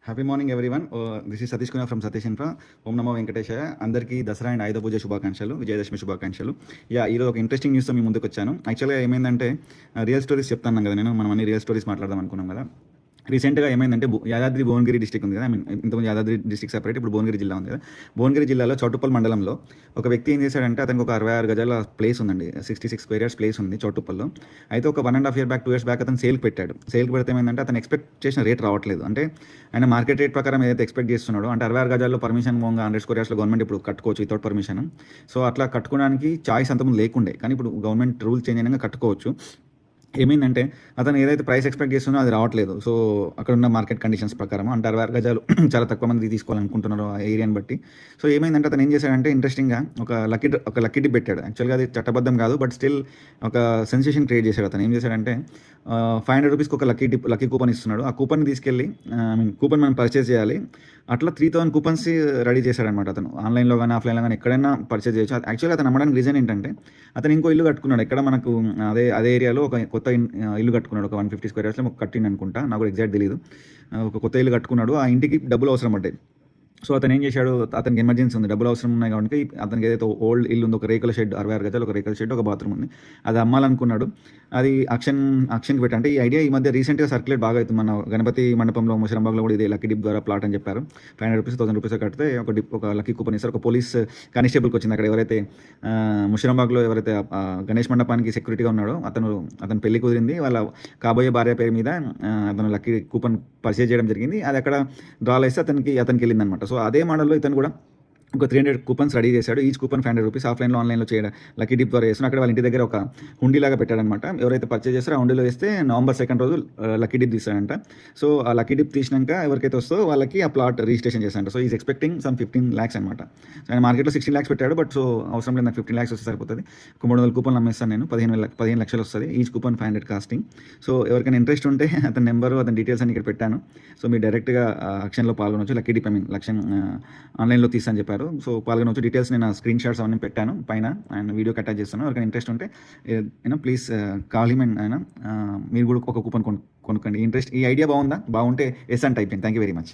Happy morning everyone. This is Satish Kumar from Satish infra. ఓం నమో వెంకటేశాయ. అందరికీ దసరా అండ్ ఆయుధ పూజ శుభాకాంక్షలు, విజయదశమి శుభాకాంక్షలు. ఈరోజు ఒక ఇంట్రెస్టింగ్ న్యూస్తో మీ ముందుకు వచ్చాను. యాక్చువల్గా ఏమైందంటే రియల్ స్టోరీస్ చెప్తాను కదా, మనం అన్ని రియల్ స్టోరీస్ మాట్లాడదాం అనుకున్నాం కదా. రీసెంట్గా ఏమైందంటే యాదాద్రి భువనగిరి డిస్టిక్ ఉంది కదా, ఇంతకుముందు యాదాద్రి డిస్టిక్ సెపరేట్, ఇప్పుడు భువనగిరి జిల్లా ఉంది కదా. భువనగిరి జిల్లాలో చౌటుప్పల్ మండలంలో ఒక వ్యక్తి ఏం చేశాడంటే, అతనికి ఒక 66 గజాల ప్లేస్ ఉందండి, 66 స్క్వేర్ యార్డ్స్ ప్లేస్ ఉంది చౌటుప్పల్లో. అయితే ఒక 1.5 year బ్యాక్, 2 years బ్యాక్ అతను సేల్కి పెట్టాడు. సేల్కి పెడితే ఏమైందంటే, అతను ఎక్స్పెక్ట్ చేసిన రేట్ రావట్లేదు. అంటే ఆయన మార్కెట్ రేట్ ప్రకారం ఏదైతే ఎక్స్పెక్ట్ చేస్తున్నాడో, అంటే 66 గజాల్లో పర్మిషన్ పోగా 100 square yards గవర్నమెంట్ ఇప్పుడు కట్టుకోవచ్చు వితౌట్ పర్మిషన్. సో అట్లా కట్టుకోవడానికి చాయిస్ అంతకుముందు లేకుండే, కానీ ఇప్పుడు గవర్నమెంట్ రూల్ చేంజ్ అయినాక కట్టుకోవచ్చు. ఏమైందంటే, అతను ఏదైతే ప్రైస్ ఎక్స్పెక్ట్ చేస్తున్నో అది రావట్లేదు. సో అక్కడ ఉన్న మార్కెట్ కండిషన్స్ ప్రకారం అంటే 66 గజాలు చాలా తక్కువ మంది తీసుకోవాలనుకుంటున్నారు ఆ ఏరియాని బట్టి. సో ఏమైందంటే, అతను ఏం చేశాడంటే ఇంట్రెస్టింగ్గా ఒక లక్కీ డిప్ పెట్టాడు. యాక్చువల్గా అది చట్టబద్ధం కాదు, బట్ స్టిల్ ఒక సెన్సేషన్ క్రియేట్ చేశాడు. అతను ఏం చేశాడంటే 500 రూపీస్కి ఒక లక్కీ కూపన్ ఇస్తున్నాడు. ఆ కూపన్ తీసుకెళ్ళి కూపన్ మనం పర్చేస్ చేయాలి. అట్లా 3000 కూపన్స్ రెడీ చేశాడనమాట అతను. ఆన్లైన్లో కానీ ఆఫ్లైన్లో కానీ ఎక్కడైనా పర్చేస్ చేయొచ్చు. యాక్చువల్గా అతను అమ్మడానికి రీజన్ ఏంటంటే, అతను ఇంకో ఇల్లు కట్టుకున్నాడు ఎక్కడ మనకు అదే ఏరియాలో ఒక కొత్త ఇల్లు కట్టుకున్నాడు. ఒక 150 square yards కట్టిండు అనుకుంటా, నాకు కూడా ఎగ్జాక్ట్ తెలియదు. ఒక కొత్త ఇల్లు కట్టుకున్నాడు. ఆ ఇంటికి డబ్బులు అవసరం పడ్డాయి. సో అతను ఏం చేశాడు, అతనికి ఎమర్జెన్సీ ఉంది, డబ్బులు అవసరం ఉన్నాయి కాబట్టి అతనికి ఏదైతే ఓల్డ్ ఇల్లు ఉంది, ఒక రేకుల షెడ్ 66 గజాలు, ఒక రేకుల షెడ్, ఒక బాత్రూమ్ ఉంది, అది అమ్మాలనుకున్నాడు. అది ఆక్షన్కి పెట్టి, అంటే ఈ ఐడియా ఈ మధ్య రీసెంట్గా సర్క్యులేట్ బాగా అవుతుంది. మన గణపతి మండపంలో ముషరంబాగ్లో కూడా ఇదే లక్కీ డిప్ ద్వారా ప్లాట్ అని చెప్పారు. 500 రూపీస్ 1000 రూపీస్ కడితే ఒక లక్కీ కూపన్ ఇస్తారు. ఒక పోలీస్ కానిస్టేబుల్కి వచ్చింది. అక్కడ ఎవరైతే ముషరంబాగ్లో ఎవరైతే గణేష్ మండపానికి సెక్యూరిటీగా ఉన్నాడో అతను పెళ్లి కుదిరింది. వాళ్ళ కాబోయే భార్య పేరు మీద అతను లక్కీ కూపన్ పర్చేజ్ చేయడం జరిగింది. అది అక్కడ డ్రా వేస్తే అతనికి వెళ్ళిందనమాట. సో అదే మోడల్లో ఇతను కూడా ఒక 300 కూపన్స్ రెడీ చేశాడు. ఈచ్ కూపన్ 500 రూపీస్ ఆఫ్లైన్లో ఆన్లైన్లో చేయడం లక్కీ డిప్ ద్వారా చేస్తున్నాడు. అక్కడ వాళ్ళ ఇంటి దగ్గర ఒక హుండీలాగా పెట్టాడనమాట. ఎవరైతే పర్చేజ్ చేస్తారో ఆ హుండీలో వేస్తే November 2 రోజు లక్కీ డిప్ తీస్తాడంట. సో ఆ లక్కీ డిప్ తీసినాక ఎవరికైతే వస్తుందో వాళ్ళకి ఆ ప్లాట్ రిజిస్ట్రేషన్ చేస్తాడంట. So is expecting some 15 lakhs అనమాట. ఆయన మార్కెట్లో 16 lakhs పెట్టాడు. బట్ సో అవసరం లేదు, నాకు 15 lakhs వస్తే సరిపోతుంది. ఒక 300 కూపన్లు అమ్మేస్తాను నేను, 15 లక్షలు వస్తుంది. Each coupon 500 costing. సో ఎవరికైనా ఇంట్రెస్ట్ ఉంటే అతని నెంబరు, అతని డీటెయిల్స్ అని ఇక్కడ పెట్టాను. సో మీరు డైరెక్ట్గా యాక్షన్లో పాల్గొనవచ్చు. లక్కీ డిప్ ఆన్లైన్లో తీస్తాను చెప్పారు. సో పాల్గొనవచ్చు. డీటెయిల్స్ నేను స్క్రీన్ షాట్స్ అవన్నీ పెట్టాను పైన, అండ్ వీడియోకి అటాచ్ చేస్తాను. ఎవరికైనా ఇంట్రెస్ట్ ఉంటే ప్లీజ్ కాల్ హిమ్ అండ్ మీరు కూడా ఒక కూపన్ కొనుక్కోండి. ఈ ఐడియా బాగుందా? బాగుంటే ఎస్ అని టైప్ చేయండి. Thank you very much.